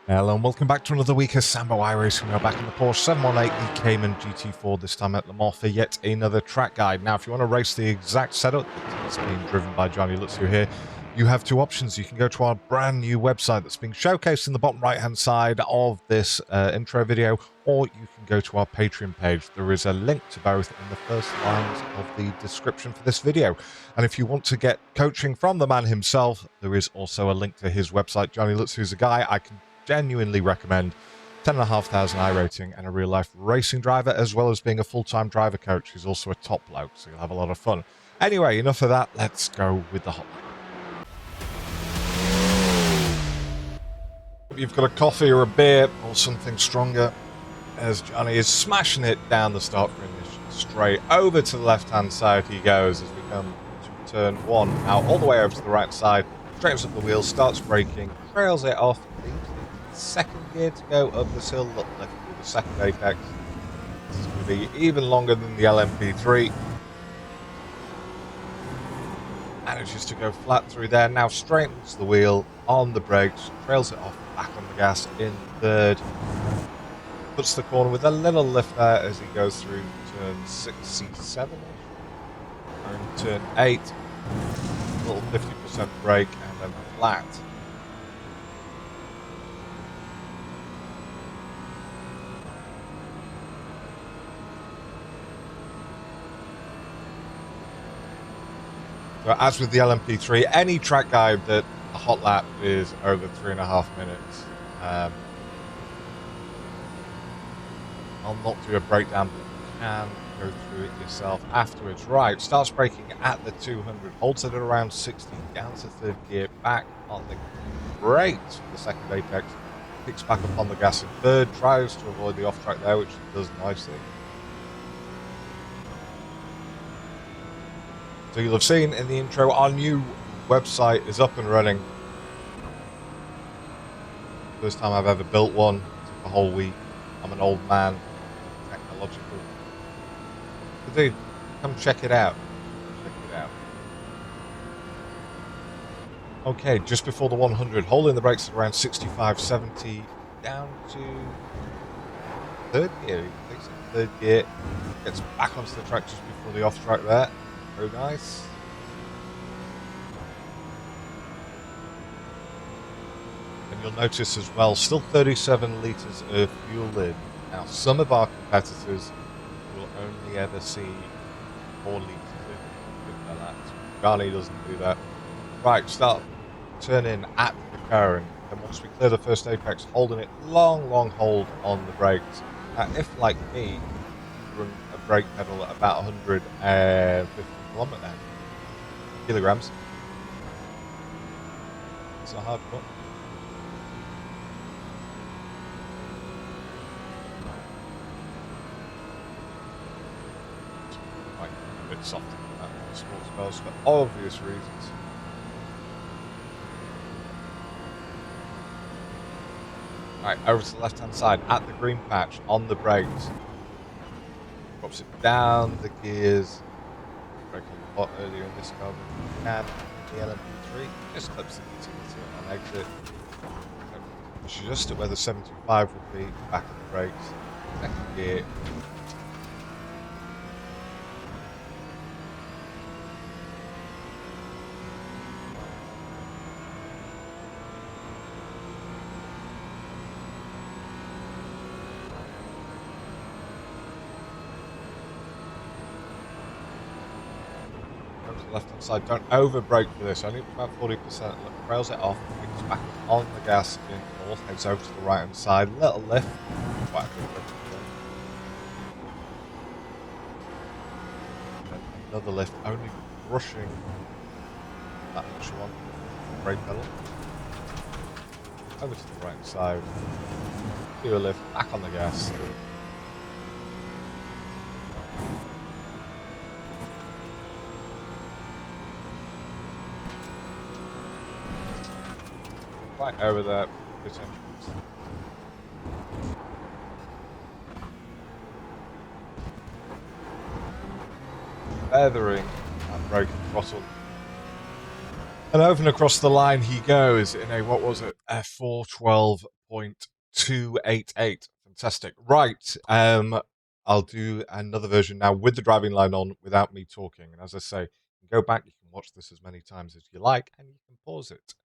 Hello and welcome back to another week of Sambo iRacing. We are back in the Porsche 718, the Cayman GT4, this time at Le Mans for yet another track guide. Now, if you want to race the exact setup that's being driven by Gianni Lutzu here, you have two options. You can go to our brand new website that's being showcased in the bottom right-hand side of this intro video, or you can go to our Patreon page. There is a link to both in the first lines of the description for this video. And if you want to get coaching from the man himself, there is also a link to his website. Gianni Lutzu is a guy I can genuinely recommend. 10,500 iRating and a real-life racing driver, as well as being a full-time driver coach. He's also a top bloke, so you'll have a lot of fun. Anyway, enough of that. Let's go with the hot lap. You've got a coffee or a beer or something stronger, as Gianni is smashing it down the start finish. Straight over to the left-hand side he goes as we come to turn one. Now all the way over to the right side, straightens up the wheel, starts braking, trails it off, second gear to go up this hill, left with the second apex. This is going to be even longer than the LMP3. Manages to go flat through there, now straightens the wheel on the brakes, trails it off, back on the gas in third. Puts the corner with a little lift there as he goes through turn 67 and turn 8. A little 50% brake and then flat. So as with the LMP3, any track guide that a hot lap is over 3.5 minutes. I'll not do a breakdown, but you can go through it yourself afterwards. Right, starts braking at the 200, holds it at around 60, down to third gear, back on the brakes for the second apex, picks back up on the gas in third, tries to avoid the off track there, which he does nicely. So you'll have seen in the intro, our new website is up and running. First time I've ever built one. Took a whole week. I'm an old man, technological. But dude, come check it out. Check it out. Okay, just before the 100, holding the brakes at around 65, 70, down to third gear. He takes it to third gear, gets back onto the track just before the off track there. Very nice. And you'll notice as well, still 37 litres of fuel in. Now, some of our competitors will only ever see 4 litres in their laps. Gianni doesn't do that. Right, start, turn in at the car, and then once we clear the first apex, holding it long hold on the brakes. Now, if like me, you run a brake pedal at about 150 kilograms. It's a hard cut. Might be a bit softer than that on the sports cars for obvious reasons. Right, over to the left hand side at the green patch on the brakes. Drops it down the gears. Braking a lot earlier in this car than the LMP3. Just clips the utility on exit. Just at where the 75 would be, back on the brakes, second gear. Left hand side, don't over brake for this, only about 40%. Look, trails it off, picks back on the gas in fourth, heads over to the right hand side, little lift, quite a good lift. And then another lift, only brushing that initial one, brake pedal. Over to the right hand side, do a lift, back on the gas. Right over there, pit entrance. Feathering that braking throttle. And over and across the line he goes in a, what was it, a 412 1.288. Fantastic. Right. I'll do another version now with the driving line on without me talking. And as I say, you can go back, you can watch this as many times as you like, and you can pause it